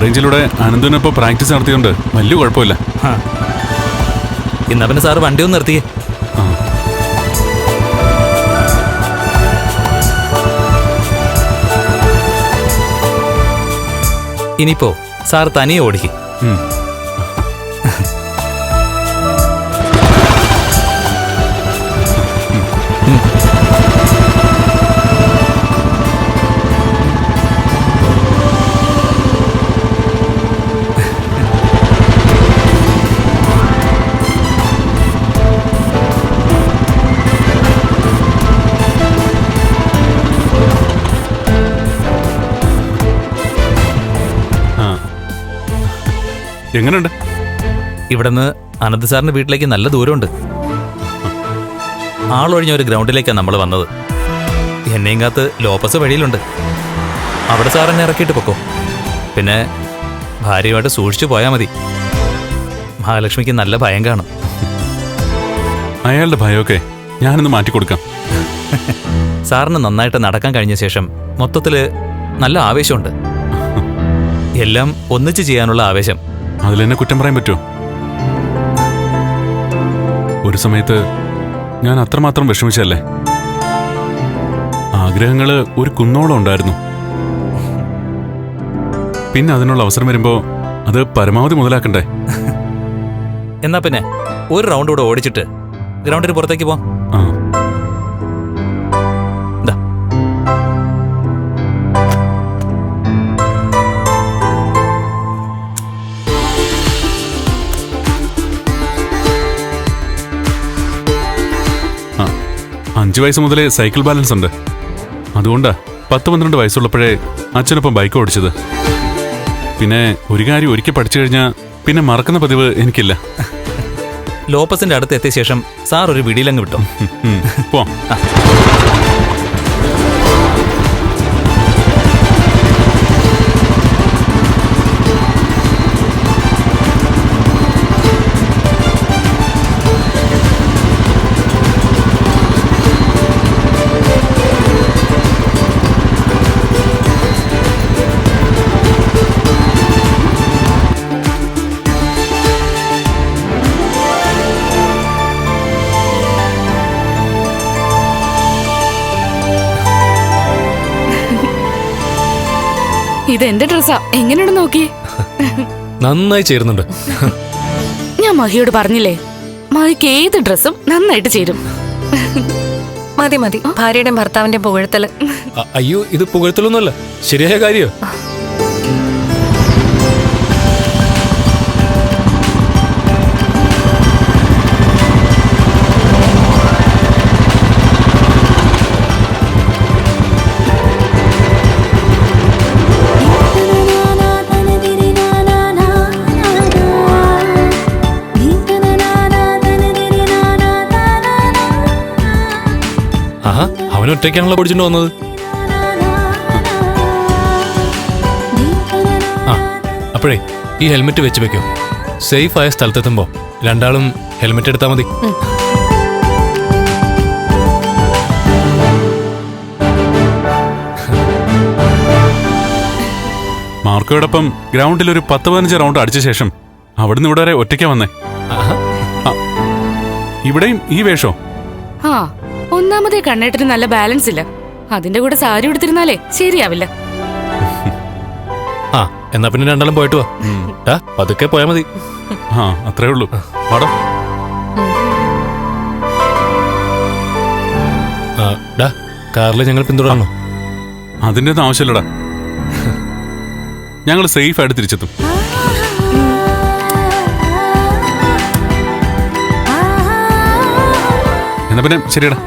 റേഞ്ചിലൂടെ അനന്തുവിനൊപ്പം practice നടത്തിയോണ്ട് വലിയ കുഴപ്പമില്ല. എന്നാ പിന്നെ സാറ് വണ്ടി ഒന്ന് നിർത്തിയേ. ഇനിയിപ്പോ സാർ തനിയെ ഓടിക്കും. എങ്ങനെയുണ്ട്? ഇവിടുന്ന് അനന്ത് സാറിന്റെ വീട്ടിലേക്ക് നല്ല ദൂരമുണ്ട്. ആളൊഴിഞ്ഞ ഒരു ഗ്രൗണ്ടിലേക്കാണ് നമ്മൾ വന്നത്. എന്നെയും കാത്ത് ലോപ്പസ് വഴിയിലുണ്ട്. അവിടെ സാർ എന്നെ ഇറക്കിയിട്ട് പൊക്കോ. പിന്നെ ഭാര്യയുമായിട്ട് സൂക്ഷിച്ചു പോയാൽ മതി. മഹാലക്ഷ്മിക്ക് നല്ല ഭയം കാണും. അയാളുടെ ഭയമൊക്കെ ഞാനൊന്ന് മാറ്റിക്കൊടുക്കാം. സാറിന് നന്നായിട്ട് നടക്കാൻ കഴിഞ്ഞ ശേഷം മൊത്തത്തില് നല്ല ആവേശമുണ്ട്. എല്ലാം ഒന്നിച്ച് ചെയ്യാനുള്ള ആവേശം. അതിലെന്നെ കുറ്റം പറയാൻ പറ്റുമോ? ഒരു സമയത്ത് ഞാൻ അത്രമാത്രം വിഷമിച്ചല്ലേ. ആഗ്രഹങ്ങള് ഒരു കുന്നോളം ഉണ്ടായിരുന്നു. പിന്നെ അതിനുള്ള അവസരം വരുമ്പോ അത് പരമാവധി മുതലാക്കണ്ടേ? എന്നാ പിന്നെ ഒരു റൗണ്ട് കൂടെ ഓടിച്ചിട്ട് ഗ്രൗണ്ടിന് പുറത്തേക്ക് പോവാം. അഞ്ച് വയസ്സ് മുതലേ സൈക്കിൾ ബാലൻസ് ഉണ്ട്. അതുകൊണ്ടാ 10-12 വയസ്സുള്ളപ്പോഴേ അച്ഛനൊപ്പം ബൈക്ക് ഓടിച്ചത്. പിന്നെ ഒരു കാര്യം ഒരിക്കൽ പഠിച്ചു കഴിഞ്ഞാൽ പിന്നെ മറക്കുന്ന പതിവ് എനിക്കില്ല. ലോപ്പസിന്റെ അടുത്ത് എത്തിയ ശേഷം സാർ ഒരു വിടിയിലങ്ങ് വിട്ടോ. പോ. ഇതെന്റെ ഡ്രസ്സാ. എങ്ങനെയുണ്ട് നോക്കിയേ. നന്നായി ചേരുന്നുണ്ട്. ഞാൻ മഹിയോട് പറഞ്ഞില്ലേ, മഹിക്ക് ഏത് ഡ്രസ്സും നന്നായിട്ട് ചേരും. മതി മതി, ഭാര്യയുടെ ഭർത്താവിന്റെ പുകഴ്ത്തല്. അയ്യോ, ഇത് പുകഴ്ത്തലൊന്നുമല്ല, ശരിയായ കാര്യോ. അവനൊറ്റയ്ക്കാണല്ലോ പഠിച്ചിട്ട് വന്നത്. അപ്പോഴേ ഈ ഹെൽമെറ്റ് വെച്ച് വെക്കോ. സേഫ് ആയ സ്ഥലത്തെത്തുമ്പോ രണ്ടാളും ഹെൽമെറ്റ് എടുത്താൽ മതി. മാർക്കോടൊപ്പം ഗ്രൗണ്ടിൽ ഒരു 10-15 റൗണ്ട് അടിച്ച ശേഷം അവിടുന്ന് ഇവിടെ വരെ ഒറ്റയ്ക്കാ വന്നേ. ഇവിടെയും ഈ വേഷോ? ഒന്നാമതേ കണ്ണേട്ടിന് നല്ല ബാലൻസ് ഇല്ല. അതിന്റെ കൂടെ സാരി എടുത്തിരുന്നാലേ ശരിയാവില്ല. എന്നാ പിന്നെ രണ്ടാളും പോയിട്ട് വാ. പതുക്കെ പോയാ മതി. അത്രേ ഉള്ളൂ. പാടം. കാറിൽ ഞങ്ങൾ പിന്തുടരണോ? അതിന്റെ ഒന്നും ആവശ്യമില്ലടാ. ഞങ്ങൾ സേഫ് ആയിട്ട് തിരിച്ചെത്തും. എന്നാ പിന്നെ ശരിയടാ.